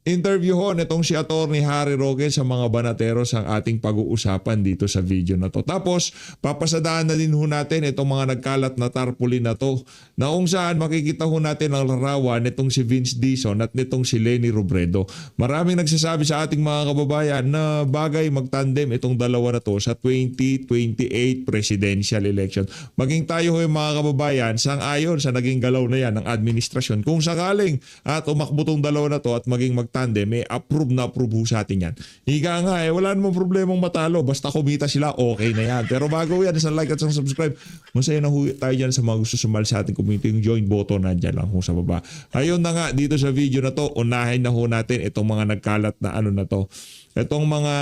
interview ho nitong si Attorney Harry Roque sa mga banateros ang ating pag-uusapan dito sa video na to. Tapos papasadaan na din ho natin itong mga nagkalat na tarpaulin na to na kung saan makikita ho natin ang larawan nitong si Vince Dizon at nitong si Leni Robredo. Maraming nagsasabi sa ating mga kababayan na bagay magtandem itong dalawa na to sa 2028 presidential election. Maging tayo ho yung mga kababayan sang-ayon sa naging galaw na yan ng administrasyon. Kung sakaling tumakbo tong dalawa na to at maging magtandem, may approve na approve ho sa atin yan. Higa nga wala namang problemang matalo. Basta kumita sila, okay na yan. Pero bago yan, isang like at isang subscribe. Masaya na ho tayo dyan sa mga gusto sumali sa ating community. Yung join button nandyan lang ho sa baba. Ayun na nga, dito sa video na to, unahin na ho natin itong mga nagkalat na ano na to. Itong mga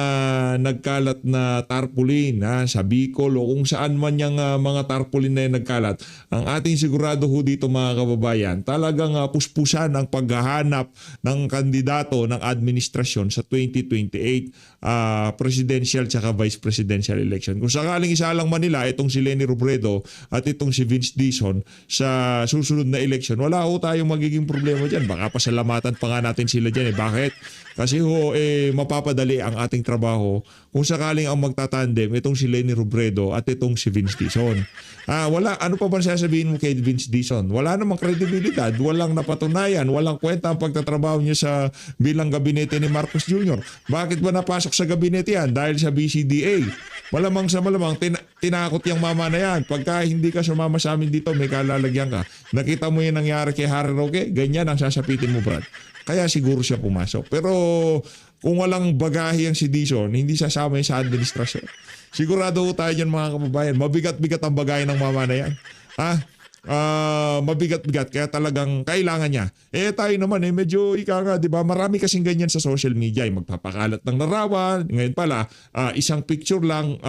nagkalat na tarpaulin sa Bicol o kung saan man yung mga tarpaulin na yung nagkalat. Ang ating sigurado ho dito mga kababayan, talagang puspusan ang paghahanap ng kandidato ng administrasyon sa 2028 presidential tsaka vice presidential election. Kung sakaling isa lang man nila, itong si Leni Robredo at itong si Vince Dizon sa susunod na election, wala ho tayong magiging problema dyan. Baka pasalamatan pa nga natin sila dyan. Bakit? Kasi ho, mapapadali ang ating trabaho kung sakaling ang magtatandem itong si Leni Robredo at itong si Vince Dizon. Wala, ano pa ba sasabihin mo kay Vince Dizon? Wala namang kredibilidad, walang napatunayan, walang kwenta ang pagtatrabaho niya sa bilang gabinete ni Marcos Jr. Bakit ba napasok sa gabinete yan? Dahil sa BCDA. Malamang sa malamang, tinakot yung mama na yan. Pagka hindi ka sumama sa amin dito, may kalalagyan ka. Nakita mo yung nangyari kay Harry Roque? Ganyan ang sasapitin mo, Brad. Kaya siguro siya pumasok. Pero kung walang bagahe ang si Dizon, hindi sasama sa administrasyon. Sigurado tayo dyan mga kababayan. Mabigat-bigat ang bagahe ng mama na yan. Mabigat-bigat kaya talagang kailangan niya. Tayo naman medyo ika nga, 'di ba? Marami kasing ganyan sa social media, magpapakalat ng larawan. Ngayon pala, isang picture lang,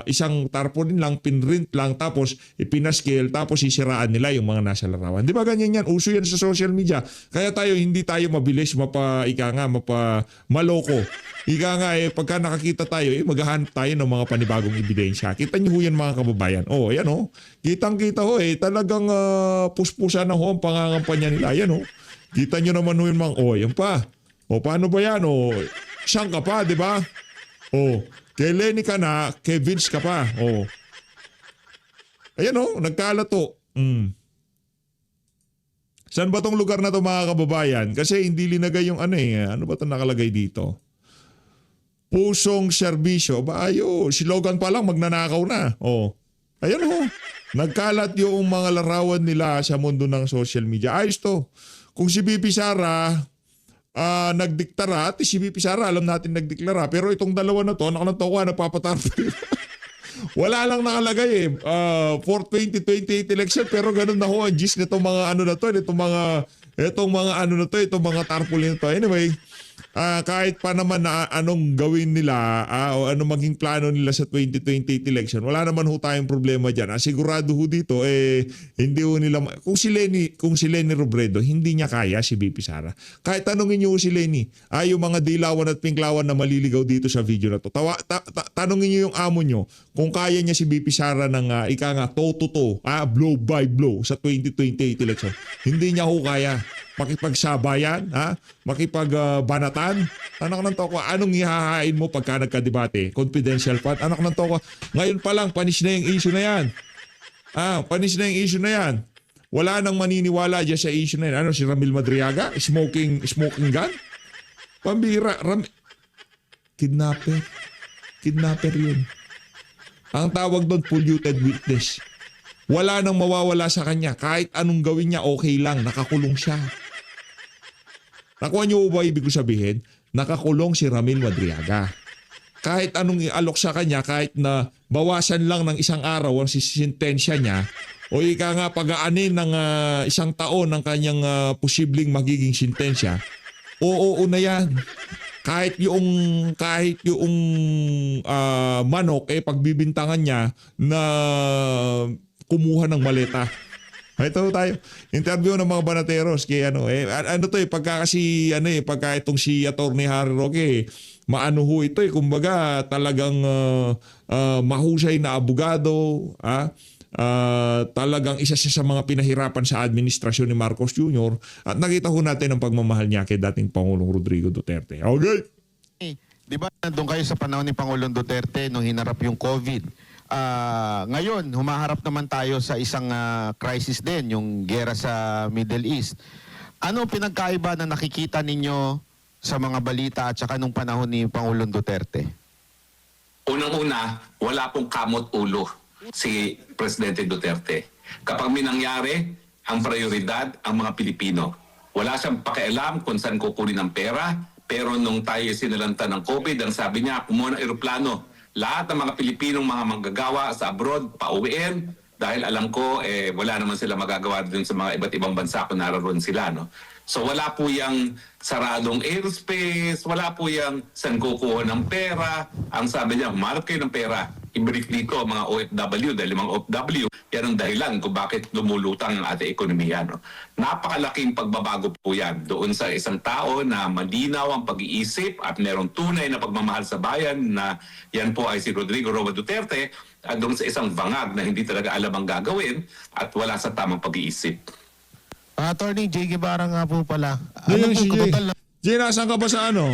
isang tarpaulin lang, pinrint lang tapos ipinascale tapos sisiraan nila yung mga nasa larawan. 'Di ba ganyan yan? Uso yan sa social media. Kaya hindi tayo mabilis maloko. Ika nga pagka nakakita tayo, maghahanap tayo ng mga panibagong ebidensya. Kita niyo ho yan mga kababayan. Ayan kitang-kita ho talagang puspusan na ho ang pangangampanya nila. Ayan kita niyo naman ho yung mga, yan pa. Paano ba yan? Siyang ka pa, di ba? Kay Leni ka na, kay Vince ka pa. Ayan nagkalat to. Saan ba tong lugar na to mga kababayan? Kasi hindi linagay yung ano ba ito nakalagay dito? Pusong serbisyo. Si Logan pa lang magnanakaw na. Ayan nagkalat yung mga larawan nila sa mundo ng social media. Ayos to. Kung si BP Sara nagdiktara, at si BP Sara alam natin nagdeklara, pero itong dalawa na to, nagpapatarpil. Wala lang nakalagay for 2028 election, pero ganun na ho ang gist nitong mga itong mga tarpaulin na to. Anyway, kahit pa naman na anong gawin nila o anong maging plano nila sa 2028 election, wala naman ho tayong problema dyan. Sigurado ho dito, hindi ho nila, kung si Leni Robredo, hindi niya kaya si BP Sara. Kahit tanungin niyo si Leni, yung mga dilawan at pinklawan na maliligaw dito sa video na to, tanungin niyo yung amo niyo kung kaya niya si BP Sara ng toe-to-toe, blow by blow sa 2028 election. Hindi niya ho kaya. Makipagsabayan, makipagbanatan. Anak ng toko, anong ihahain mo pagka nagkadebate? Confidential fund. Anak ng toko, ngayon pa lang, panis na yung issue na yan. Panis na yung issue na yan. Wala nang maniniwala dyan sa issue na yan. Si Ramil Madriaga? Smoking gun? Pambira. Kidnapper. Kidnapper yun. Ang tawag doon, polluted witness. Wala nang mawawala sa kanya. Kahit anong gawin niya, okay lang. Nakakulong siya. Nakuha niyo ba ibig ko sabihin? Nakakulong si Ramil Madriaga. Kahit anong ialok sa kanya, kahit na bawasan lang ng isang araw ang sisintensya niya, o ika nga pag-aanin ng isang taon ng kanyang posibleng magiging sintensya, oo na yan. Kahit yung manok, pagbibintangan niya na kumuha ng maleta. Ito tayo. Interview ng mga banateros kay pagka itong si Attorney Harry Roque, kumbaga talagang mahusay na abogado, talagang isa siya sa mga pinahirapan sa administrasyon ni Marcos Jr. At nakita ho natin ang pagmamahal niya kay dating Pangulong Rodrigo Duterte. Okay? Di ba nandun kayo sa panahon ni Pangulong Duterte nung hinarap yung COVID? Ngayon, humaharap naman tayo sa isang crisis din, yung gera sa Middle East. Ano pinagkaiba na nakikita ninyo sa mga balita at saka nung panahon ni Pangulong Duterte? Unang-una, wala pong kamot ulo si Presidente Duterte. Kapag may nangyari, ang prioridad ang mga Pilipino. Wala siyang pakialam kung saan kukunin ang pera, pero nung tayo sinalanta ng COVID, ang sabi niya, kumuha ng eroplano. Lahat ng mga Pilipinong mga manggagawa sa abroad, pauwiin, dahil alam ko, wala naman sila magagawa dun sa mga iba't ibang bansa kung naroon sila. No? So wala po yung saradong airspace, wala po yung saan kukuha ng pera. Ang sabi niya, humarap kayo ng pera. Ibalik dito ang mga OFW, dahil mga OFW, yan ang dahilan kung bakit lumulutang ang ating ekonomiya. No? Napakalaking pagbabago po yan doon sa isang tao na malinaw ang pag-iisip at merong tunay na pagmamahal sa bayan na yan po ay si Rodrigo Roa Duterte at doon sa isang bangag na hindi talaga alam ang gagawin at wala sa tamang pag-iisip. Attorney Jay Guevara nga po pala. Yung po si Jay. kabatal na Jay, nasaan ka ba sa ano?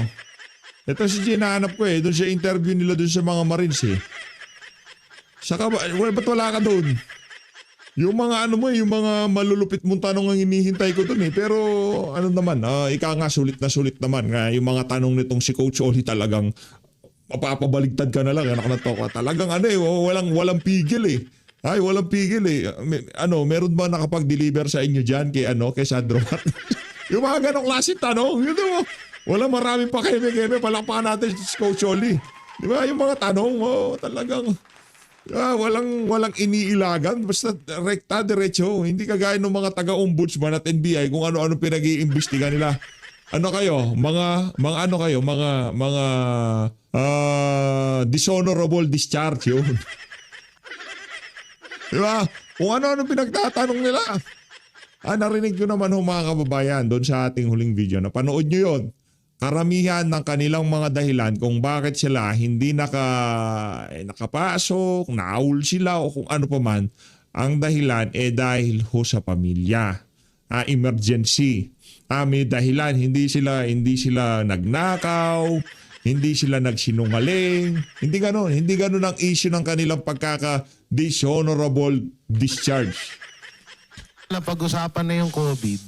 Ito si Jay, nahanap ko eh. Doon sa interview nila doon sa mga Marines eh. Saka ba, ba't wala ka doon? Yung mga ano mo, yung mga malulupit mong tanong ang hinihintay ko doon eh. Pero ano naman, ika nga sulit naman. Yung mga tanong nitong si Coach Oli talagang mapapabaligtad ka na lang. Anak na to ka. Talagang ano eh, walang pigil eh. Ay, walang pigil eh. Meron ba nakapag-deliver sa inyo dyan kay Sandro Martin? Yung mga ganong klase tanong, yun mo. Walang maraming pakeme-keme. Palakpakan natin si Coach Oli. Di ba? Yung mga tanong mo, talagang walang iniilagan. Basta rekta, diretso. Hindi kagaya ng mga taga-ombudsman at NBI kung ano-ano pinag-iimbestiga nila. Ano kayo? Mga dishonorable discharge yun. Diba? Kung ano-ano pinagtatanong nila. Narinig ko naman mga kababayan doon sa ating huling video. Napanood nyo yun. Karamihan ng kanilang mga dahilan kung bakit sila hindi nakapasok, naul sila o kung ano pa man. Ang dahilan dahil ho sa pamilya. Emergency. May dahilan, hindi sila nagnakaw, hindi sila nagsinungaling. Hindi ganun ang issue ng kanilang dishonorable discharge. na pag-usapan na yung COVID.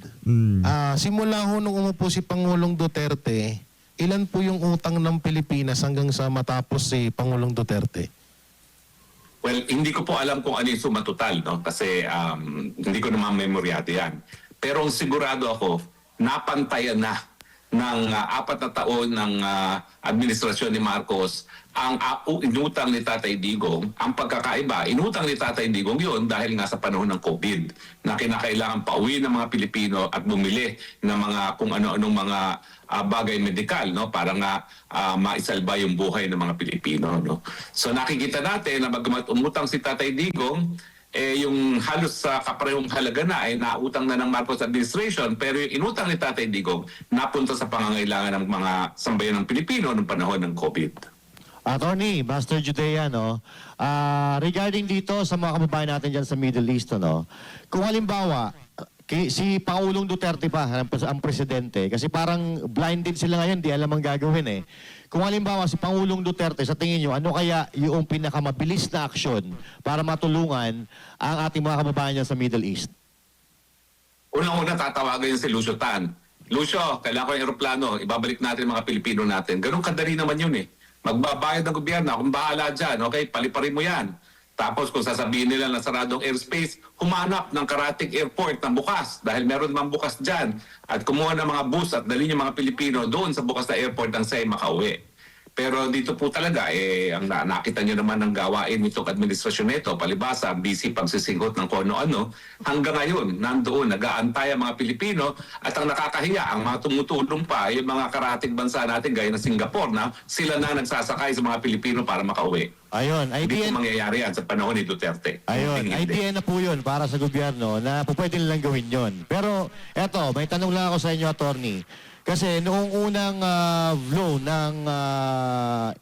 Simula ho nung umupo si Pangulong Duterte, ilan po yung utang ng Pilipinas hanggang sa matapos si Pangulong Duterte? Well, hindi ko po alam kung ano yung suma total, no? Kasi hindi ko naman memoryado yan. Pero ang sigurado ako, napantayan na ng 4 na taon ng administrasyon ni Marcos ang inutang ni Tatay Digong. Ang pagkakaiba, inutang ni Tatay Digong yun dahil nga sa panahon ng COVID na kinakailangan pauwi ng mga Pilipino at bumili ng mga kung ano-anong mga bagay medikal, no, para nga maisalba yung buhay ng mga Pilipino, no. So nakikita natin na bagamat umutang si Tatay Digong, yung halos sa kaparehong halaga na ay nautang na ng Marcos administration, pero yung inutang ni Tatay Digong napunta sa pangangailangan ng mga sambayan ng Pilipino noong panahon ng COVID. Attorney, Master Judea, no? Regarding dito sa mga kababayan natin dyan sa Middle East, no? Kung halimbawa, si Pangulong Duterte pa, ang presidente, kasi parang blinded sila ngayon, di alam ang gagawin eh. Kung halimbawa si Pangulong Duterte, sa tingin nyo, ano kaya yung pinakamabilis na aksyon para matulungan ang ating mga kababayan dyan sa Middle East? Unang-una tatawagan yung si Lucio Tan. Lucio, kailangan ko yung aeroplano, ibabalik natin mga Pilipino natin. Ganun kadali naman yun eh. Magbabayad ng gobyerno, kung bahala dyan, okay, paliparin mo yan. Tapos kung sasabihin nila na saradong airspace, humanap ng Karatig Airport na bukas dahil meron naman bukas dyan at kumuha ng mga bus at dali yung mga Pilipino doon sa bukas na airport nang sa'y makauwi. Pero dito po talaga, ang nakita nyo naman ng gawain nitong administrasyon nito, palibasa, busy pagsisingot ng kung ano-ano, hanggang ngayon, nandoon, nag-aantay ang mga Pilipino at ang nakakahiya, ang mga tumutulong pa, yung mga karatig bansa natin, gaya ng Singapore, na sila na nagsasakay sa mga Pilipino para makauwi. Ayun, Hindi po mangyayari yan sa panahon ni Duterte. Ayun, idea na po yun para sa gobyerno na po pwede nilang gawin yun. Pero eto, may tanong lang ako sa inyo, attorney. Kasi noong unang blow ng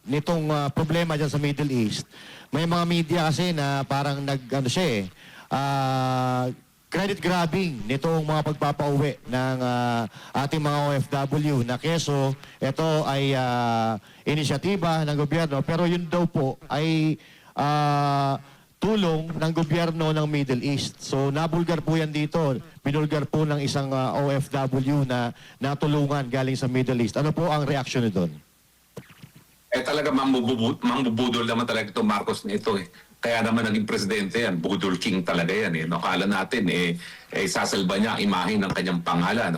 nitong problema dyan sa Middle East, may mga media kasi na parang nag-ano siya credit grabbing nitong mga pagpapauwi ng ating mga OFW na keso ito ay inisyatiba ng gobyerno pero yun daw po ay tulong ng gobyerno ng Middle East. So nabulgar po yan dito. Binulgar po ng isang OFW na natulungan galing sa Middle East. Ano po ang reaksyon nyo doon? Talaga mambubudol naman talaga itong Marcos na ito eh. Kaya naman naging presidente yan, budol king talaga yan eh. Nakala natin sasalba niya ang imahe ng kanyang pangalan,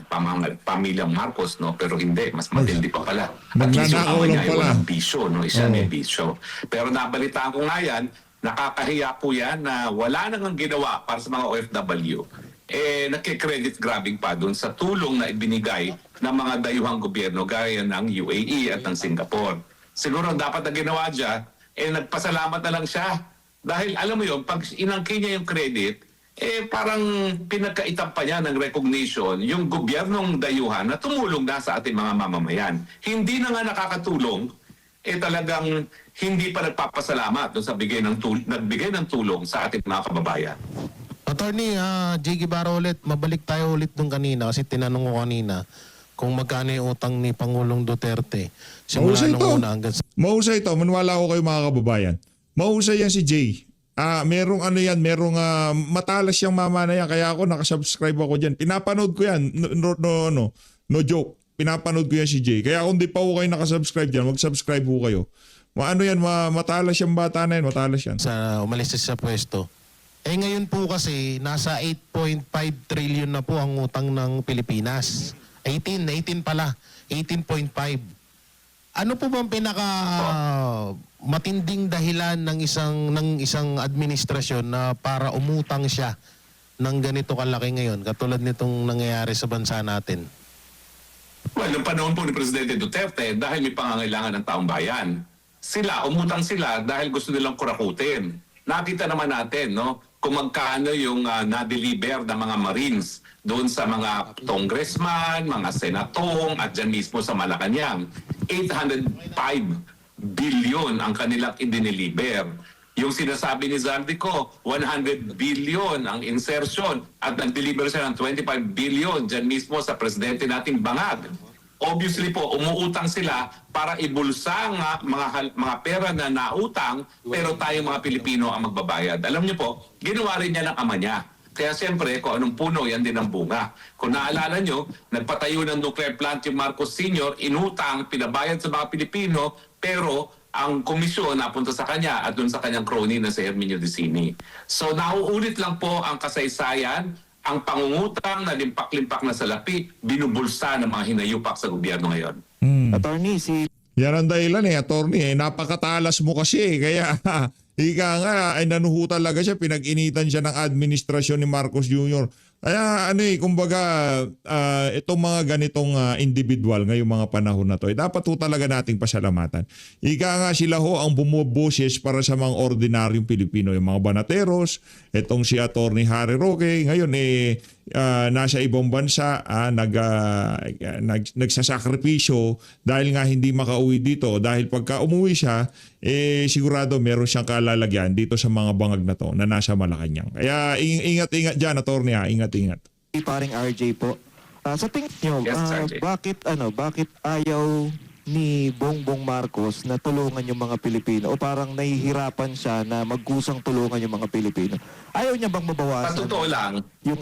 pamilyang Marcos, no? Pero hindi, mas matindi pa pala. At least yung ama niya ay walang bisyo, no? Isa may bisyo. Pero nabalitaan ko nga yan, nakakahiya po yan na wala nang ginawa para sa mga OFW. Nagkikredit grabbing pa doon sa tulong na ibinigay ng mga dayuhang gobyerno gaya ng UAE at ng Singapore. Siguro dapat na ginawa dyan, nagpasalamat na lang siya. Dahil alam mo yun, pag inangkin niya yung credit, parang pinagkaitan pa niya ng recognition yung gobyernong dayuhan na tumulong na sa ating mga mamamayan. Hindi na nga nakakatulong, talagang hindi pa nagpapasalamat doon sa nagbigay ng tulong sa ating mga kababayan. Attorney, J. Guevara ulit, mabalik tayo ulit nung kanina kasi tinanong ko kanina kung magkano yung utang ni Pangulong Duterte. Simula nung una hanggang Mahusay ito. Maniwala ako kayo mga kababayan. Mahusay yan si Jay. Merong matalas yung mama na yan. Kaya ako nakasubscribe ako dyan. Pinapanood ko yan. No joke. Pinapanood ko yan si Jay. Kaya kung di pa ko kayo nakasubscribe dyan, mag-subscribe ko kayo. Matalas yung bata na yan. Matalas yan. sa umalis siya sa pwesto. Ngayon po kasi nasa 8.5 trillion na po ang utang ng Pilipinas. 18 pala. 18.5. Ano po bang pinaka matinding dahilan ng isang administrasyon na para umutang siya ng ganito kalaki ngayon katulad nitong nangyayari sa bansa natin? Well, noong panahon po ni Presidente Duterte, dahil may pangangailangan ng taong bayan, umutang sila dahil gusto nilang kurakutin. Nakita naman natin, no, kung magkano yung na-deliver ng mga Marines doon sa mga congressman, mga senatong, at dyan mismo sa Malacanang. 805 billion ang kanilang idineliver. Yung sinasabi ni Zaldico, 100 billion ang insertion at nag-deliver siya ng 25 billion dyan mismo sa presidente nating Bangag. Obviously po, umuutang sila para ibulsa nga mga pera na nautang pero tayo mga Pilipino ang magbabayad. Alam niyo po, ginawa rin niya ng ama niya. Kaya siyempre, kung anong puno, yan din ang bunga. Kung naalala nyo, nagpatayo ng nuclear plant yung Marcos Sr., inutang, pinabayad sa mga Pilipino, pero ang komisyon napunta sa kanya at dun sa kanyang crony na si Herminio Dicini. So nauulit lang po ang kasaysayan, ang pangungutang na limpak-limpak na salapi, binubulsa ng mga hinayupak sa gobyerno ngayon. Attorney, Yan ang dahilan attorney. Napakatalas mo kasi. Kaya ika nga, nanuho talaga siya. Pinag-initan siya ng administrasyon ni Marcos Jr. Kaya kumbaga, itong mga ganitong individual ngayong mga panahon na to, dapat ho talaga nating pasalamatan. Ika nga sila ho ang bumuboses para sa mga ordinaryong Pilipino, yung mga banateros, itong si Attorney Harry Roque, ngayon nasa ibang bansa, nagsasakripisyo dahil nga hindi makauwi dito. Dahil pagka umuwi siya, sigurado meron siyang kalalagyan dito sa mga bangag na to na nasa Malacanang. Kaya ingat-ingat dyan, Attorney, ingat-ingat. Paring RJ po. Sa tingin nyo, Yes, RJ. bakit ayaw ni Bongbong Marcos na tulungan yung mga Pilipino o parang nahihirapan siya na magkusang tulungan yung mga Pilipino? Ayaw niya bang Sa mabawasan totoo lang, yung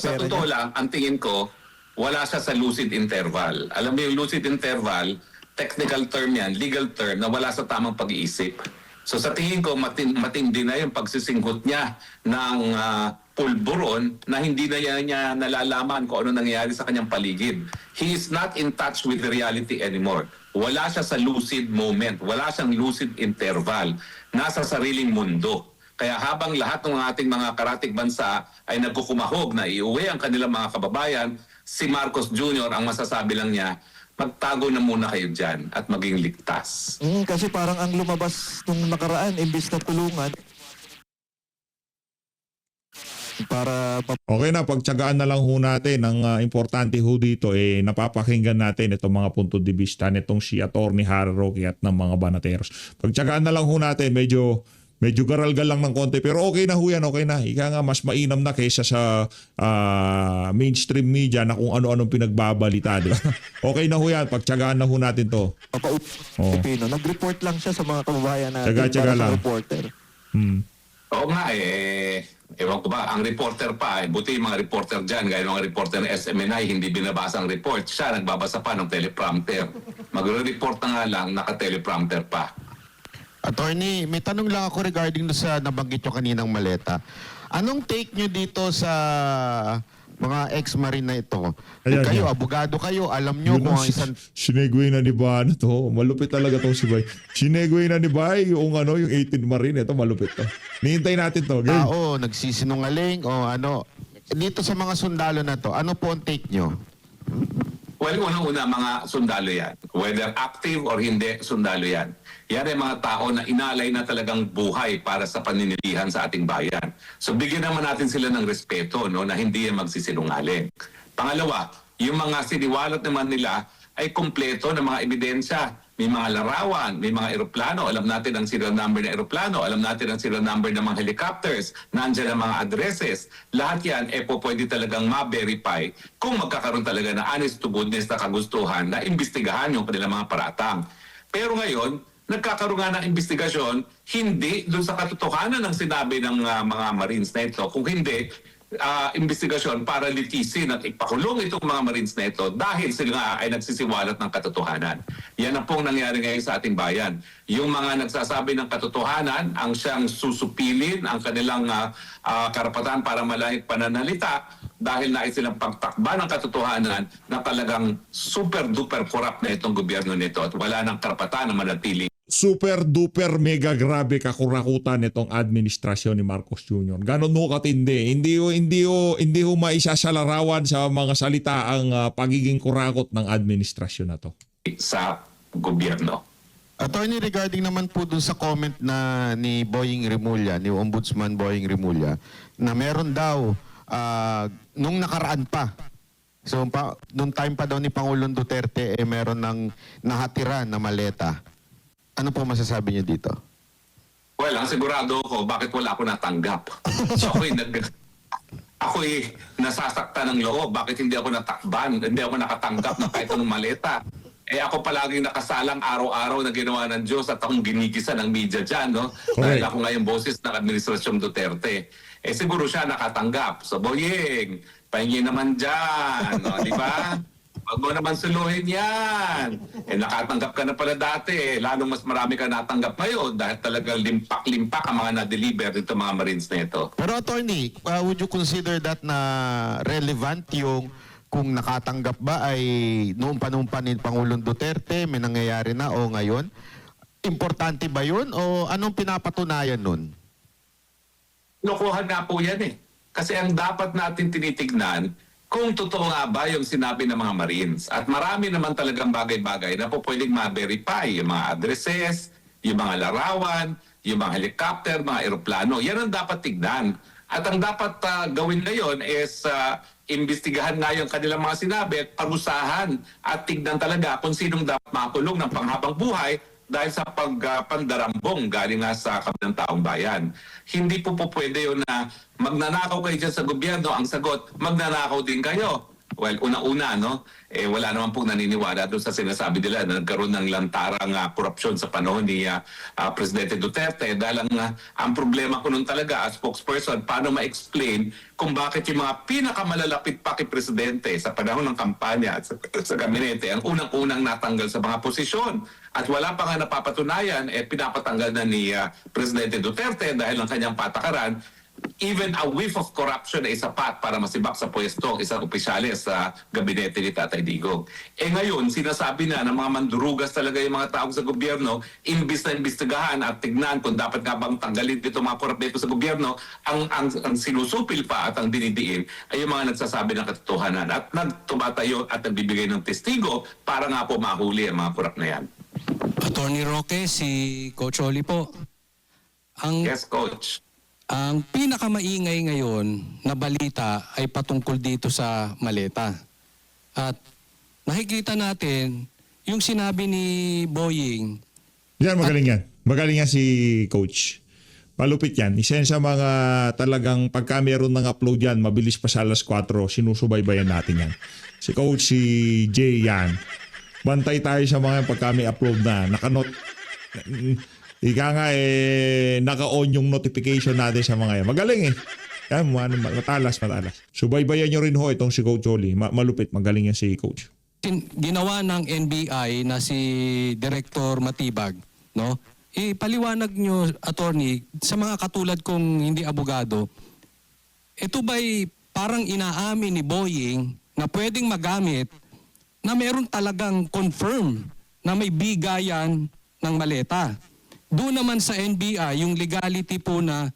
sa pera totoo niya? lang, ang tingin ko, wala siya sa lucid interval. Alam mo yung lucid interval, technical term yan, legal term, na wala sa tamang pag-iisip. So sa tingin ko, matindi na yung pagsisinggot niya ng pulburon na hindi na niya nalalaman kung ano nangyayari sa kanyang paligid. He is not in touch with the reality anymore. Wala siya sa lucid moment. Wala siyang lucid interval. Nasa sariling mundo. Kaya habang lahat ng ating mga karatig bansa ay nagkukumahog na iuwi ang kanilang mga kababayan, si Marcos Jr. ang masasabi lang niya, magtago na muna kayo dyan at maging ligtas. Kasi parang ang lumabas nung nakaraan, imbis na tulungan, para Okay na, pagtsagaan na lang ho natin. Ang importante ho dito, napapakinggan natin itong mga punto de vista nitong si Atty. Harry Roque at ng mga banateros. Pagtsagaan na lang ho natin, medyo garalgal lang ng konti. Pero okay na ho yan, okay na. Ika nga, mas mainam na kaysa sa mainstream media na kung ano-anong pinagbabalita. Di ba? Okay na ho yan, pagtsagaan na ho natin to. mapaupo Oo. Pilipino. Nag-report lang siya sa mga kababayan natin Tsaga-tsaga para sa lang. reporter. Oo nga ewan ko ba, ang reporter pa, buti yung mga reporter dyan, gaya ng mga reporter ng SMNI, hindi binabasa ang report. Siya, nagbabasa pa ng teleprompter. Magre-report na nga lang, naka-teleprompter pa. Attorney, may tanong lang ako regarding sa nabanggit nyo kaninang maleta. Anong take nyo dito sa mga ex-marine na ito? Ayan, Kayo, yan. abogado kayo, alam nyo Yun kung ang ang isang... sinegway na ni Ba na to. Malupit talaga tong si Bay. Sinegway na ni Bay yung yung 18 Marine. Ito malupit to. Nihintay natin to. Game. tao nagsisinungaling o ano. Dito sa mga sundalo na to, ano po ang take nyo? Well, unang-una, mga sundalo yan. Whether active or hindi, sundalo yan. Yan ay mga tao na inalay na talagang buhay para sa paninilihan sa ating bayan. So bigyan naman natin sila ng respeto, no, na hindi yan magsisinungaling. Pangalawa, yung mga siniwalat naman nila ay kumpleto ng mga ebidensya. May mga larawan, may mga eroplano. Alam natin ang serial number ng eroplano. Alam natin ang serial number ng mga helicopters. Nandiyan ang mga addresses. Lahat yan, pwede talagang ma-verify kung magkakaroon talaga na honest to goodness na kagustuhan na imbestigahan yung kanilang mga paratang. Pero ngayon, nagkakaroon nga ng investigasyon, hindi doon sa katotohanan ng sinabi ng mga Marines na ito. Kung hindi, investigasyon para litisin at ipakulong itong mga Marines na ito dahil sila nga ay nagsisiwalat ng katotohanan. Yan ang pong nangyari ngayon sa ating bayan. Yung mga nagsasabi ng katotohanan ang siyang susupilin ang kanilang karapatan para malahit pananalita dahil nais silang pagtakba ng katotohanan na talagang super-duper corrupt na itong gobyerno nito at wala ng karapatan na manatili. Super duper mega grabe kakurakutan nitong administrasyon ni Marcos Jr. Ganon ho katindi. Hindi ho maisasalarawan sa mga salita ang pagiging kurakot ng administrasyon na to. Sa gobyerno. Attorney, regarding naman po dun sa comment na ni Boying Remulla, ni Ombudsman Boying Remulla, na meron daw nung nakaraan pa. So, nung time pa daw ni Pangulong Duterte, meron ng nahatiran na maleta. Ano po masasabi niyo dito? Well, ang sigurado ko, bakit wala ako natanggap? So ako'y nasasaktan ng loob. Bakit hindi ako natakban? Hindi ako nakatanggap ng kahit anong maleta. Ako palaging nakasalang araw-araw na ginawa ng Diyos at akong ginigisa ng media dyan, no? Dahil ako ngayon boses ng Administrasyon Duterte. Siguro siya nakatanggap. So, Boyeng, pahingi naman dyan, no? Di ba? Wag mo naman suluhin yan. Nakatanggap ka na pala dati. Lalong mas marami ka natanggap ngayon dahil talagang limpak-limpak ang mga na-deliver dito mga Marines na ito. Pero attorney, would you consider that na relevant yung kung nakatanggap ba ay noong panumpa ni Pangulong Duterte, may nangyayari na o ngayon? Importante ba yun o anong pinapatunayan nun? Lokohan nga po yan eh. Kasi ang dapat natin tinitignan kung totoo nga ba yung sinabi ng mga Marines. At marami naman talagang bagay-bagay na po pwedeng ma-verify. Yung mga addresses, yung mga larawan, yung mga helicopter, mga eroplano. Yan ang dapat tignan. At ang dapat gawin ngayon is imbestigahan nga yung kanilang mga sinabi at parusahan at tignan talaga kung sinong dapat makulong ng panghabang buhay dahil sa pagpandarambong galing nga sa kabilang taong bayan. Hindi po pwede yun na magnanakaw kayo dyan sa gobyerno. Ang sagot, magnanakaw din kayo. Well, una-una, no? Wala naman pong naniniwala doon sa sinasabi nila na nagkaroon ng lantarang korupsyon sa panahon ni Presidente Duterte. Dahil ang problema ko nun talaga as spokesperson, paano ma-explain kung bakit yung mga pinakamalalapit pa kay Presidente sa panahon ng kampanya at sa gabinete ang unang-unang natanggal sa mga posisyon. At wala pa nga napapatunayan, pinapatanggal na ni Presidente Duterte dahil ng kanyang patakaran. Even a whiff of corruption ay sapat para masibak sa pwesto isang opisyales sa gabinete ni Tatay Digong. Ngayon, sinasabi na ng mga mandurugas talaga yung mga taong sa gobyerno, imbis na imbestigahan at tignan kung dapat nga bang tanggalin dito mga korupto sa gobyerno, ang sinusupil pa at ang dinidiin ay yung mga nagsasabi ng katotohanan at nagtumatayo at nagbibigay ng testigo para nga po mahuli ang mga korap na yan. Attorney Roque, si Coach Oli po. Yes, Coach. Ang pinakamaingay ngayon na balita ay patungkol dito sa maleta. At nakikita natin yung sinabi ni Boying. Yan, magaling yan. Magaling yan si Coach. Malupit yan. Isa yan sa mga talagang pagka meron ng upload yan, mabilis pa sa alas 4, sinusubaybayan natin yan. Si Coach, si Jay yan. Bantay tayo sa mga pagka may upload na. Ika nga naka-on yung notification natin sa mga yan. Magaling eh. Yan, matalas. Subaybayan nyo rin ho itong si Coach Oli. Malupit, magaling yan si Coach. Ginawa ng NBI na si Director Matibag, no? Ipaliwanag nyo, attorney, sa mga katulad kong hindi abogado, ito ba'y parang inaamin ni Boying na pwedeng magamit na meron talagang confirm na may bigayan ng maleta. Doon naman sa NBI, yung legality po na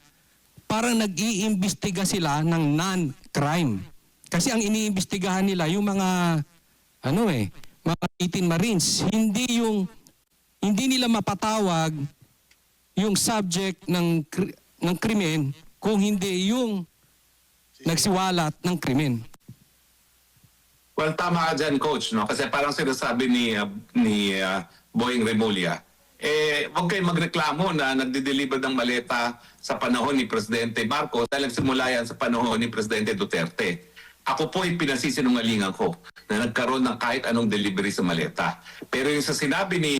parang nag-iimbestiga sila ng non-crime. Kasi ang iniimbestigahan nila yung mga mga 18 Marines, hindi nila mapatawag yung subject ng krimen kung hindi yung nagsiwalat ng krimen. Well, tama ka dyan, Coach, no? Kasi parang sinasabi ni Boying Remulla, huwag kayong magreklamo na nagde-deliver ng maleta sa panahon ni Presidente Marcos dahil nagsimula yan sa panahon ni Presidente Duterte. Ako po ay pinasisinungalingan ko na nagkaroon ng kahit anong delivery sa maleta. Pero yung sa sinabi ni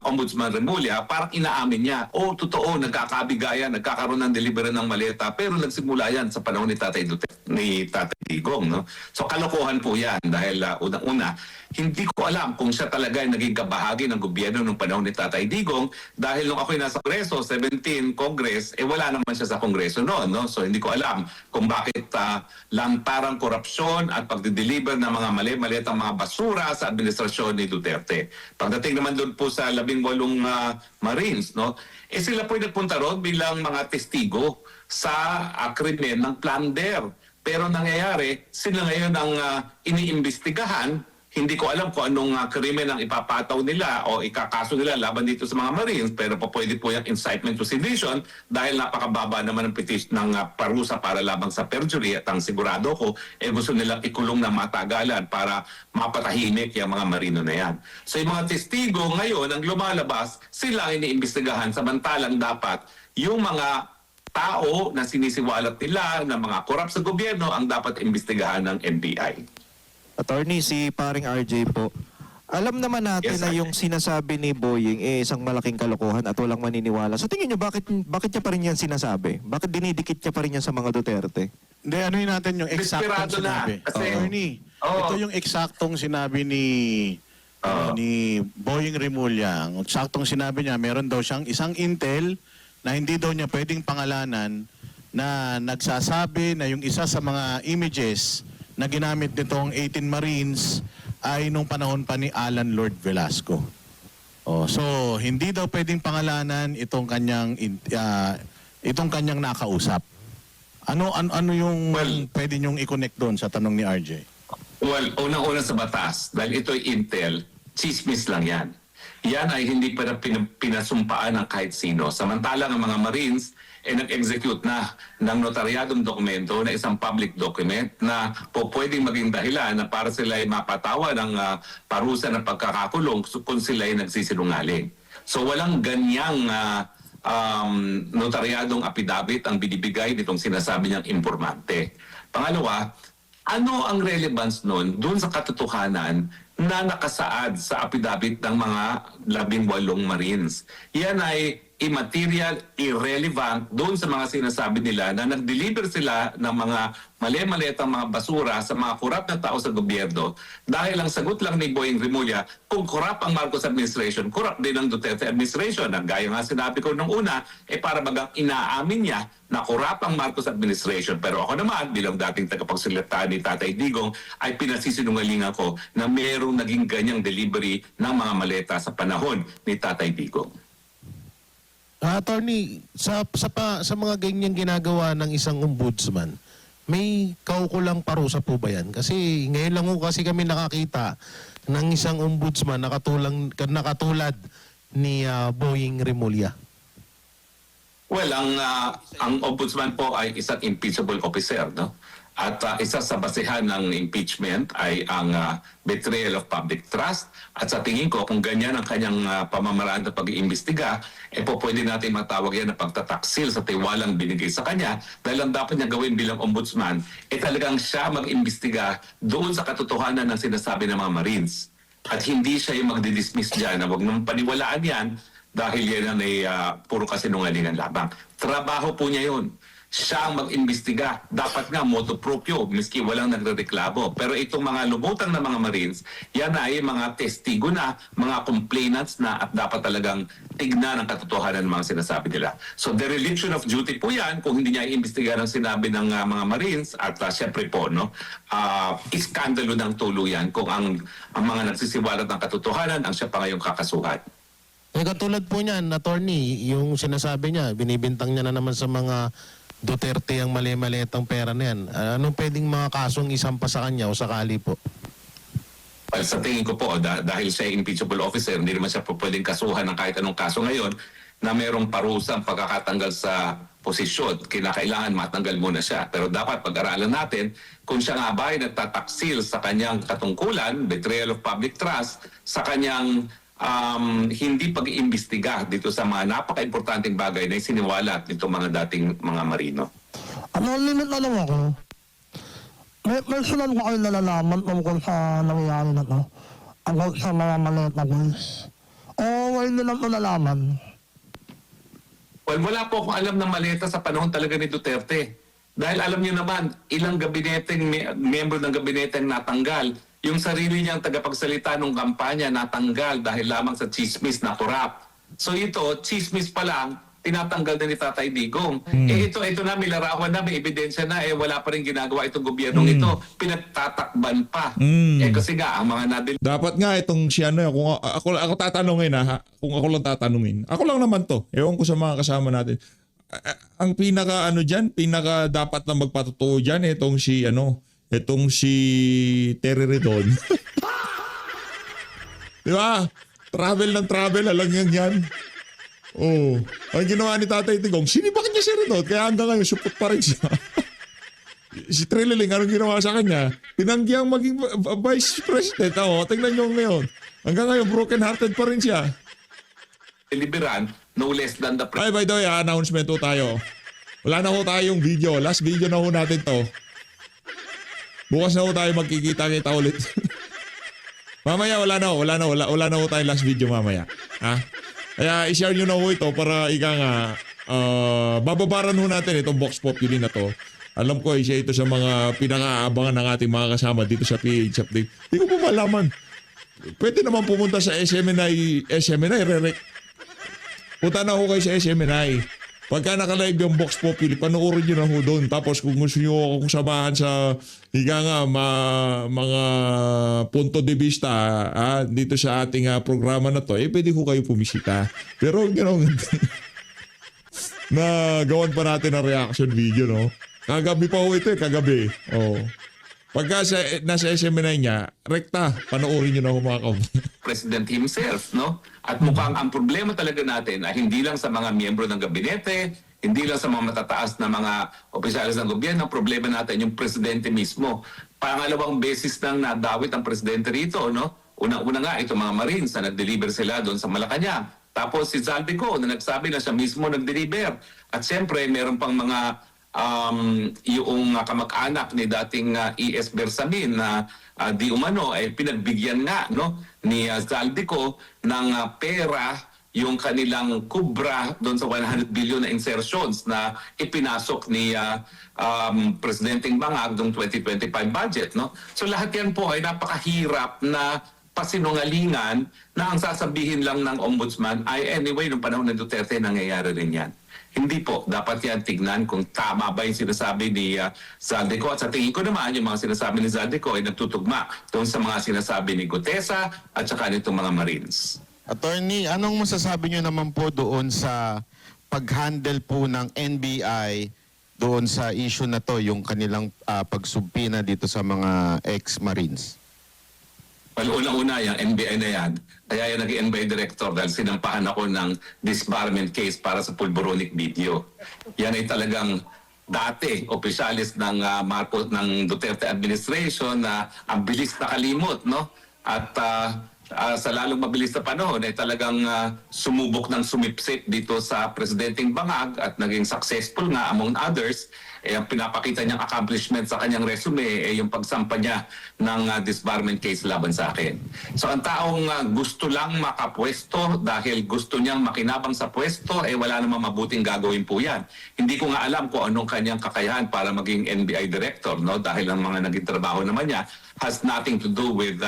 Ombudsman Remulla, parang inaamin niya, totoo, nagkakabigayan, nagkakaroon ng delivery ng maleta, pero nagsimula yan sa panahon ni Tatay Duterte, ni Tatay Digong. No? So kalokohan po yan dahil unang-una, hindi ko alam kung siya talaga ay naging kabahagi ng gobyerno nung panahon ni Tatay Digong dahil nung ako'y nasa Kongreso, 17 Congress, wala naman siya sa Kongreso noon. No? So hindi ko alam kung bakit lantarang korupsyon at pagdideliver ng mga mali-malitang mga basura sa administrasyon ni Duterte. Pagdating naman doon po sa 18 Marines, no? Sila po nagpunta roon bilang mga testigo sa krimen ng plunder. Pero nangyayari, sila ngayon ang iniimbestigahan. Hindi ko alam kung anong krimen ang ipapataw nila o ikakaso nila laban dito sa mga Marines, pero pwede po yung incitement to sedition dahil napakababa naman ng petition ng parusa para labang sa perjury at ang sigurado ko, gusto nilang ikulong na matagalan para mapatahimik yung mga Marino na yan. So yung mga testigo ngayon ang lumalabas, sila ang iniimbestigahan samantalang dapat yung mga tao na sinisiwalat nila na mga korap sa gobyerno ang dapat imbestigahan ng NBI. Attorney, si paring RJ po. Alam naman natin Yes, na sir. yung sinasabi ni Boying isang malaking kalokohan at walang maniniwala. Sa tingin nyo, bakit niya pa rin yan sinasabi? Bakit dinidikit niya pa rin yan sa mga Duterte? Hindi, anuhin natin yung eksaktong Desperado na, sinabi. kasi- Attorney, Oo. ito yung eksaktong sinabi ni Boying Remulla. Ang eksaktong sinabi niya, meron daw siyang isang intel na hindi daw niya pwedeng pangalanan na nagsasabi na yung isa sa mga images na ginamit nitong 18 Marines ay nung panahon pa ni Alan Lord Velasco. So hindi daw pwedeng pangalanan itong kanyang nakausap. Ano yung pwede niyong i-connect doon sa tanong ni RJ? Well, unang-una sa batas, dahil ito'y intel, chismis lang yan. Yan ay hindi pa pinasumpaan ng kahit sino. Samantalang ang mga Marines nag-execute na ng notaryadong dokumento na isang public document na pwedeng maging dahilan na para sila ay mapatawa ng parusa ng pagkakakulong kung sila ay nagsisinungaling. So walang ganyang notaryadong affidavit ang binibigay nitong sinasabi niyang informante. Pangalawa, ano ang relevance nun dun sa katotohanan na nakasaad sa affidavit ng mga 18 Marines? Yan ay immaterial, irrelevant doon sa mga sinasabi nila na nag-deliver sila ng mga mali-malitang mga basura sa mga korap na tao sa gobyerno dahil ang sagot lang ni Boying Remulla, kung korap ang Marcos administration, korap din ang Duterte administration. Ang gaya nga sinabi ko nung una, para bagang inaamin niya na korap ang Marcos administration. Pero ako naman, bilang dating tagapagsalita ni Tatay Digong, ay pinasisinungalingan ko na mayroong naging ganyang delivery ng mga maleta sa panahon ni Tatay Digong. Attorney, sa mga ganyang ginagawa ng isang ombudsman, may kaukulang parusa po ba yan? Kasi ngayon lang po kasi kami nakakita ng isang ombudsman nakatulad ni Boying Remulla. Well, ang ombudsman po ay isang impeachable officer, no? At isa sa basehan ng impeachment ay ang betrayal of public trust. At sa tingin ko, kung ganyan ang kanyang pamamaraan na pag-iimbestiga, po pwede natin matawag yan na pagtataksil sa tiwalang binigay sa kanya dahil ang dapat niya gawin bilang ombudsman talagang siya mag-imbestiga doon sa katotohanan ng sinasabi ng mga Marines. At hindi siya yung magdidismiss dyan na huwag nang paniwalaan yan dahil yan ay puro kasinungalingan lamang. Trabaho po niya yun. Siya ang mag-imbestiga. Dapat nga motu proprio, miski walang nagrereklamo. Pero itong mga lumutang na mga Marines, yan ay mga testigo na, mga complainants na at dapat talagang tignan ang katotohanan ng mga sinasabi nila. So dereliction of duty po yan kung hindi niya iimbestiga ang sinabi ng mga Marines at syempre po, no, iskandalo ng tuluyan kung ang mga nagsisiwalat ng katotohanan ang siya pa ngayong kakasuhan. Eh, katulad po niyan, attorney, yung sinasabi niya, binibintang niya na naman sa mga Duterte ang mali-maliitang pera na yan. Anong pwedeng mga kasong isampa sa kanya o sakali po? Well, sa tingin ko po, dahil siya ay impeachable officer, hindi naman siya po pwedeng kasuhan ng kahit anong kaso ngayon na mayroong parusang pagkakatanggal sa posisyon. Kinakailangan matanggal muna siya. Pero dapat pag-aralan natin kung siya nga ba ay nagtataksil sa kanyang katungkulan, betrayal of public trust, sa kanyang hindi pag-iimbestiga dito sa mga napaka-importanting bagay na isiniwalat nito mga dating mga Marino. Ano, limit na lang ako. May personal ko kayo nalalaman tungkol sa nangyayari na to. Ako sa mga maliit na boys. O wala nilang nalalaman. Well, wala po akong alam ng maleta sa panahon talaga ni Duterte. Dahil alam niyo naman, ilang gabineteng miyembro ng gabinete ang natanggal. Yung sarili niyang tagapagsalita ng kampanya natanggal dahil lamang sa chismis na korap. So ito, chismis pa lang, tinatanggal na ni Tatay Digong. Ito na, may larawan na, may ebidensya na, wala pa rin ginagawa itong gobyernong ito. Pinagtatakban pa. Kasi nga, ang mga Dapat nga itong si ano, kung ako tatanungin kung ako lang tatanungin. Ako lang naman to. Ewan ko sa mga kasama natin. Ang pinaka pinaka dapat na magpatotoo diyan itong si Terry Redon. Di ba? Travel ng travel, alang yan. Oh, ang ginawa ni Tatay Digong, sinibakan niya si Redon, kaya hanggang ngayon supot pa rin siya. Si Trililing, anong ginawa sa kanya? Tinanggiyang maging vice president. Tingnan niyo ngayon. Hanggang ngayon, broken-hearted pa rin siya. deliberan, no less than the Ay, by the way, announcement ho tayo. Wala na ho tayong video. Last video na ho natin to. Bukas na ho tayo magkikita-kita ulit. Mamaya wala na ho tayong last video mamaya. Ha? Kaya i-share nyo na ho ito para bababaran ho natin itong Vox Populi na to. Alam ko isa ito sa mga pinakaabangan ng ating mga kasama dito sa PH Update. Hindi ko po malaman. Pwede naman pumunta sa SMNI, punta na ho kayo sa SMNI. Pagka nakalive yung Vox Populi, panoorin nyo na ho doon. Tapos kung gusto nyo akong samahan sa mga punto de vista dito sa ating programa na to, pwede ho kayo pumisita. Pero gano'n, nagawan pa natin ang reaction video, no? Kagabi pa ho ito kagabi. Oh. Pagka nasa SMNI niya, rekta, panoorin nyo na ho mga President himself, no? At mukhang ang problema talaga natin ay hindi lang sa mga miyembro ng gabinete, hindi lang sa mga matataas na mga opisyalis ng gobyerno, ang problema natin yung presidente mismo. Pangalawang beses nang nadawit ang presidente rito, no? Una-una nga, itong mga Marines na nag-deliver sila doon sa Malacanang. Tapos si Zaldico na nagsabi na siya mismo nag-deliver. At siyempre, meron pang mga yung kamag-anak ni dating E.S. Bersamin na di umano ay pinagbigyan nga no ni Zaldico ng pera yung kanilang kubra doon sa 100 billion na insertions na ipinasok ni Presidenteng Bangag noong 2025 budget, no? So lahat yan po ay napakahirap na pasinungalingan na ang sasabihin lang ng ombudsman ay anyway, nung panahon ng Duterte nangyayari rin yan. Hindi po. Dapat yan tignan kung tama ba yung sinasabi ni Zaldico. At sa tingin ko naman, yung mga sinasabi ni Zaldico ay nagtutugma doon sa mga sinasabi ni Gutesa at saka nitong mga Marines. Attorney, anong masasabi nyo naman po doon sa pag-handle po ng NBI doon sa issue na to, yung kanilang pagsubpina dito sa mga ex-Marines? Well, unang-una, yung NBI na yan, kaya yung naging NBI director dahil sinampahan ako ng disbarment case para sa pulboronic video. Yan ay talagang dati, opisyalis ng Marcos, ng Duterte administration na ang bilis nakalimot, no? At sa lalong mabilis na panahon ay talagang sumubok ng sumipsip dito sa presidenteng bangag at naging successful nga among others. Ang pinapakita niyang accomplishment sa kanyang resume yung pagsampa niya ng disbarment case laban sa akin. So ang taong gusto lang makapwesto dahil gusto niyang makinabang sa pwesto, wala namang mabuting gagawin po yan. Hindi ko nga alam kung anong kanyang kakayahan para maging NBI director, no? Dahil ang mga naging trabaho naman niya has nothing to do with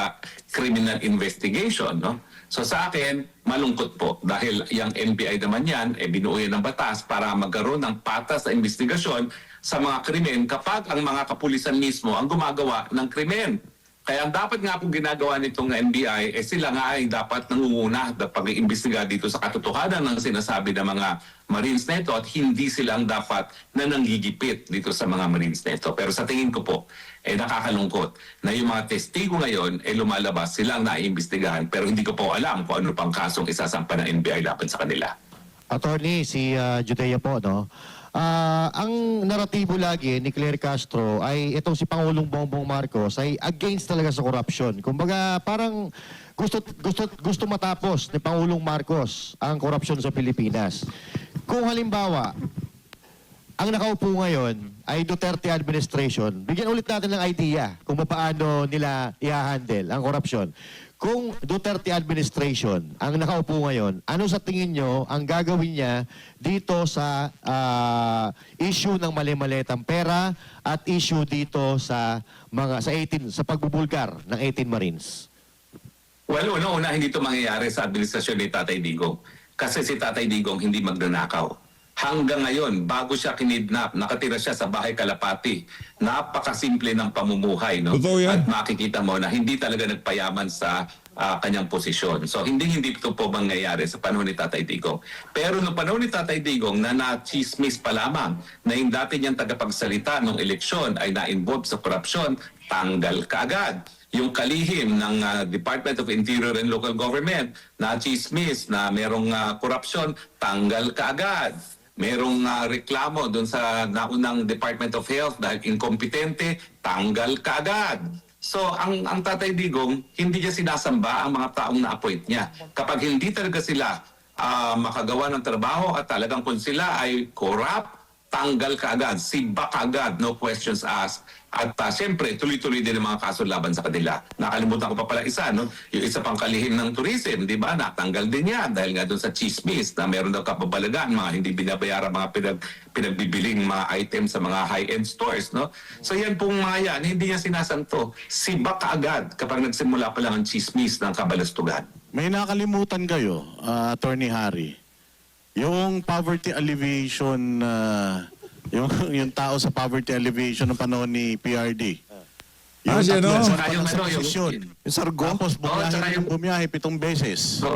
criminal investigation, no? So sa akin, malungkot po dahil yung NBI naman yan, binuo yan ng batas para magkaroon ng patas na investigasyon sa mga krimen kapag ang mga kapulisan mismo ang gumagawa ng krimen. Kaya ang dapat nga po ginagawa nitong NBI, sila nga ay dapat nangunguna na pag-iimbestiga dito sa katotohanan ng sinasabi ng mga Marines na ito at hindi silang dapat na nanggigipit dito sa mga Marines na ito. Pero sa tingin ko po, nakakalungkot na yung mga testigo ngayon lumalabas silang naiimbestigahan pero hindi ko po alam kung ano pang kasong isasampa ng NBI laban sa kanila. Attorney, si Judea po, no? Ang naratibo lagi ni Claire Castro ay itong si Pangulong Bongbong Marcos ay against talaga sa corruption. Kumbaga parang gusto matapos ni Pangulong Marcos ang corruption sa Pilipinas. Kung halimbawa, ang nakaupo ngayon ay Duterte administration, bigyan ulit natin ng idea kung paano nila i-handle ang corruption. Kung Duterte administration ang nakaupo ngayon, ano sa tingin nyo ang gagawin niya dito sa issue ng mali-malitang pera at issue dito sa pagbubulgar ng 18 Marines? Well, una hindi ito mangyayari sa administrasyon ni Tatay Digong. Kasi si Tatay Digong hindi magnanakaw. Hanggang ngayon, bago siya kinidnap, nakatira siya sa bahay Kalapati. Napakasimple ng pamumuhay, no? Totoo yan. At makikita mo na hindi talaga nagpayaman sa kanyang posisyon. So hindi ito po mangyayari sa panahon ni Tatay Digong. Pero noong panahon ni Tatay Digong na na-chismis pa lamang na yung dati niyang tagapagsalita ng eleksyon ay na-involve sa korupsyon, tanggal kaagad. Yung kalihim ng Department of Interior and Local Government na chismis na merong korupsyon, tanggal kaagad. Merong reklamo doon sa naunang Department of Health dahil inkompetente, tanggal kaagad. So ang Tatay Digong, hindi niya sinasamba ang mga taong na-appoint niya. Kapag hindi talaga sila makagawa ng trabaho at talagang kung sila ay corrupt, tanggal kaagad, sibak kaagad, no questions asked. At siyempre, tuloy-tuloy din ang mga kaso laban sa kanila. Nakalimutan ko pa pala isa, no? Yung isa pang kalihim ng tourism, di ba? Natanggal din yan dahil nga doon sa chismis na meron daw kapabalagan, mga hindi binabayaran mga pinagbibiling mga items sa mga high-end stores, no? So yan pong mga yan, hindi niya sinasanto. Sibak kaagad kapag nagsimula pa lang ang chismis ng kabalastugan. May nakalimutan kayo, Attorney Harry. Yung poverty alleviation, yung tao sa poverty alleviation ng panahon ni PRD. Siya, no? Yung Sargo? Tapos bumiyahe 7 beses. So,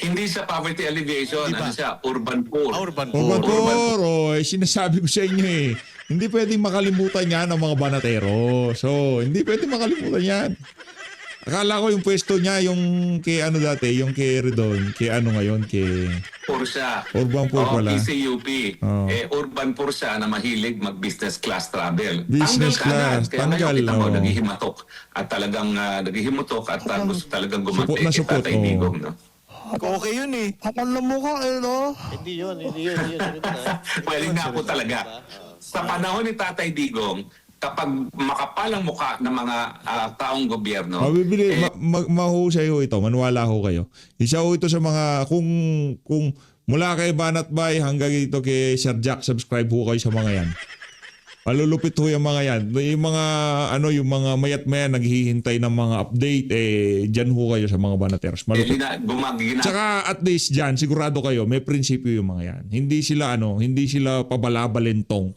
hindi siya poverty alleviation, Di ba? ano siya, urban poor. Urban Urban poor. poor, sinasabi ko sa inyo Hindi pwedeng makalimutan yan ang mga banatero. So, hindi pwedeng makalimutan yan. Akala ko yung pwesto niya, yung kay ano dati, yung kay Redon, kay ano ngayon, kay... Poor siya. Urban poor pala. PCUP. Oo. Urban poor siya na mahilig mag-business class travel. Business class, Kaya tanggal, ngayon, kita mo, oo. naghihimatok. At talagang naghihimatok at gusto talagang Supot gumanti na kay supot, Tatay oo. Digong. No? Okay yun eh. Kapal na mukha no? Hindi yun. Well, yun nga po talaga. Sa panahon ni Tatay Digong, kapag makapal ang mukha ng mga taong gobyerno, Mabibili, mahusay ho ito, maniwala ho kayo. Isa ho ito sa mga, kung mula kay Banat Bay hanggang dito kay Sir Jack, subscribe ho kayo sa mga yan. Malulupit ho yung mga yan. Yung mga, yung mga mayat-maya naghihintay ng mga update, dyan ho kayo sa mga banateros. Malupit. Tsaka at least dyan, sigurado kayo, may prinsipyo yung mga yan. Hindi sila pabalabalentong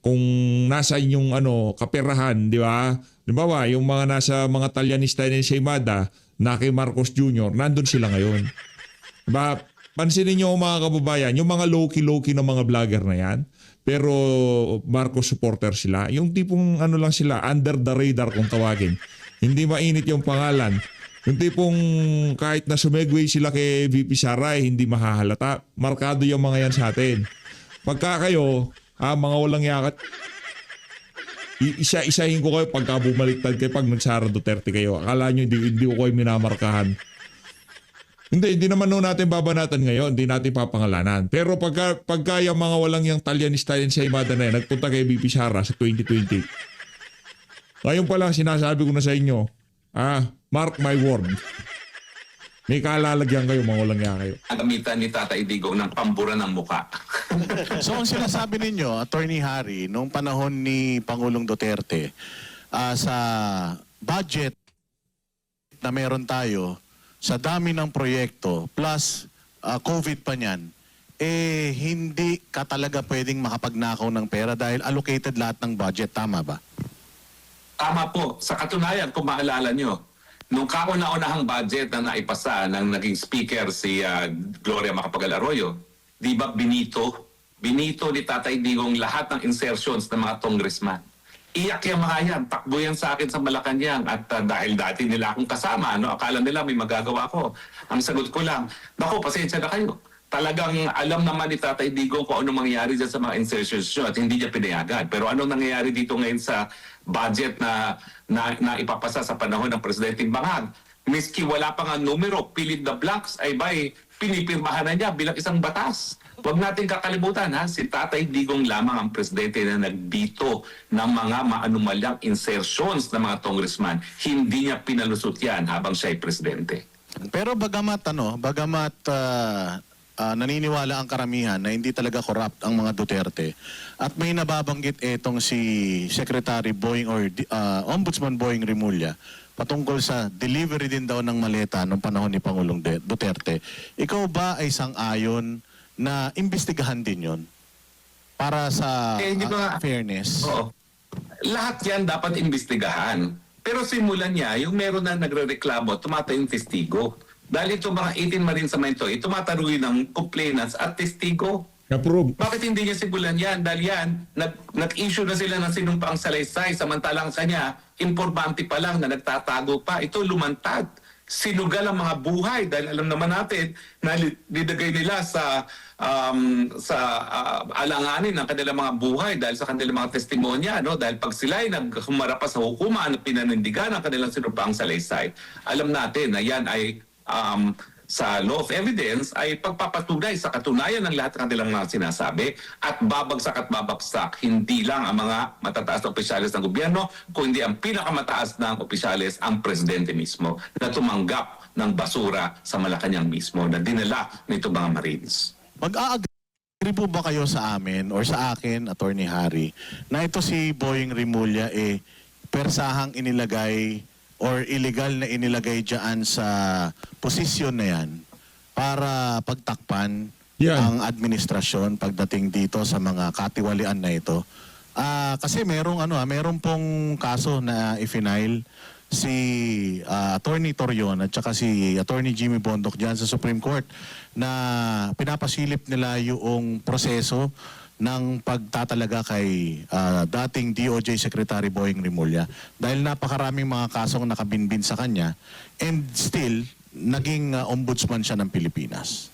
kung nasa inyong kaperahan, di ba? Di ba yung mga nasa mga Talyanista ni Seymada, na kay Marcos Jr., nandun sila ngayon. Di ba? Pansinin nyo mga kababayan, yung mga low-key na mga vlogger na yan, pero Marcos supporter sila. Yung tipong lang sila, under the radar kung tawagin. Hindi mainit yung pangalan. Yung tipong kahit na sumegway sila kay VP Sara, hindi mahahalata. Markado yung mga yan sa atin. Pagka kayo, mga walang yakat, isa-isahin ko kayo pagka bumaliktad kayo pag nagsara Duterte kayo. Akala nyo hindi ko kayo minamarkahan. Hindi naman natin babanatan ngayon. Hindi natin papangalanan. Pero pagka yung mga walang yung talyanista yan sa Imada na yan, nagpunta kay VP Sara sa 2020. Ngayon pala, sinasabi ko na sa inyo, mark my word. May kalalagyan kayo, mga walang yan kayo. Gamitan ni Tatay Digong ng pambura ng muka. So ang sinasabi ninyo, Attorney Harry, nung panahon ni Pangulong Duterte, sa budget na meron tayo, sa dami ng proyekto, plus COVID pa niyan, hindi ka talaga pwedeng makapagnakaw ng pera dahil allocated lahat ng budget. Tama ba? Tama po. Sa katunayan, kung maalala nyo, nung kauna-unahang budget na naipasa ng naging speaker si Gloria Macapagal Arroyo, di ba binito ni Tatay Digong lahat ng insertions ng mga congressman. Iyak yung mga yan, takbo yan sa akin sa Malacanang at dahil dati nila akong kasama, akala nila may magagawa ko. Ang sagot ko lang, naku, pasensya na kayo. Talagang alam naman ni Tatay Digong kung ano mangyayari dyan sa mga insertions nyo at hindi niya pinayagan. Pero anong nangyayari dito ngayon sa budget na ipapasa sa panahon ng Presidenteng Bangag? Miski wala pa nga numero, fill in the blanks, ay pinipirmahan na niya bilang isang batas. Huwag natin kakalimutan si Tatay Digong lamang ang presidente na nagbito ng mga maanumalyang insertions ng mga congressman. Hindi niya pinalusot yan habang siya ay presidente. Pero bagamat naniniwala ang karamihan na hindi talaga corrupt ang mga Duterte at may nababanggit etong si Secretary Boying or Ombudsman Boying Rimulya patungkol sa delivery din daw ng maleta noong panahon ni Pangulong Duterte. Ikaw ba ay sang-ayon na imbestigahan din yon para sa hindi ba, fairness? Oo. Lahat yan dapat imbestigahan. Pero simulan niya, yung meron na nagre-reklamo, tumatay yung testigo. Dahil itong mga 18 Marines sa ito, tumataruin ng complainants at testigo. Approve. Bakit hindi niya simulan yan? Dahil yan, nag-issue na sila ng sinumpaang salaysay, samantalang kanya, informante pa lang na nagtatago pa. Ito lumantad. Sinugal ang mga buhay dahil alam naman natin na didagay nila sa alanganin ng kanilang mga buhay dahil sa kanilang mga testimonya. Dahil pag sila ay naghumarap sa hukuman at pinanindigan ang kanilang sinumpaang salaysay, alam natin na yan ay sa law of evidence ay pagpapatunay sa katunayan ng lahat ng kanilang mga sinasabi at babagsak hindi lang ang mga matataas na opisyalis ng gobyerno, kundi ang pinakamataas ng opisyalis ang presidente mismo na tumanggap ng basura sa Malacanang mismo na dinala nito mga Marines. Mag-a-agree po ba kayo sa amin or sa akin, Attorney Harry, na ito si Boying Rimulya persahang inilagay or illegal na inilagay dyan sa posisyon na yan para pagtakpan ang administrasyon pagdating dito sa mga katiwalian na ito? Kasi merong pong kaso na i-file si Attorney Torion at saka si Attorney Jimmy Bondoc dyan sa Supreme Court na pinapasilip nila yung proseso ng pagtatalaga kay dating DOJ Secretary Boying Rimulya dahil napakaraming mga kasong nakabinbin sa kanya and still naging ombudsman siya ng Pilipinas.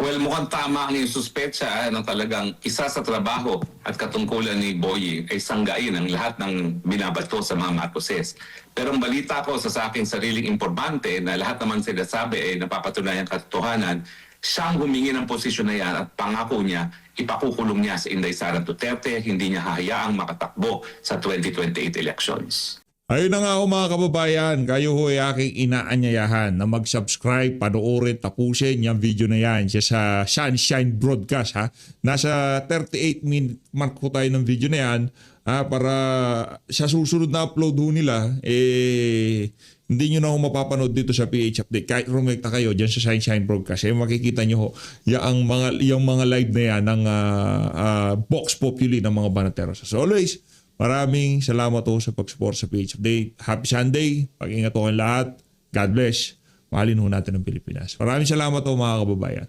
Well, mukhang tama ang iyong suspetsa na talagang isa sa trabaho at katungkulan ni Boying ay sanggain ang lahat ng binabato sa mga Marcoses. Pero ang balita ko sa aking sariling informante na lahat naman sinasabi ay napapatunayan katotohanan, siyang humingi ng posisyon na yan at pangako niya, ipakukulong niya sa Inday Sara Duterte, hindi niya hahayaang makatakbo sa 2028 elections. Ayun na nga ho mga kababayan, kayo ho ay aking inaanyayahan na mag-subscribe, panoorin, tapusin yung video na yan sa Sunshine Broadcast. Nasa 38-minute mark ko tayo ng video na yan para sa susunod na upload ho nila, hindi nyo na ho mapapanood dito sa PH Update. Kahit rumekta kayo dyan sa Sunshine Broadcast, makikita nyo ho yung mga live na yan ng Vox Populi ng mga Banateros. As always, maraming salamat po sa pag-support sa PH Update. Happy Sunday. Pag-ingat po kayong lahat. God bless. Mahalin ho natin ang Pilipinas. Maraming salamat po mga kababayan.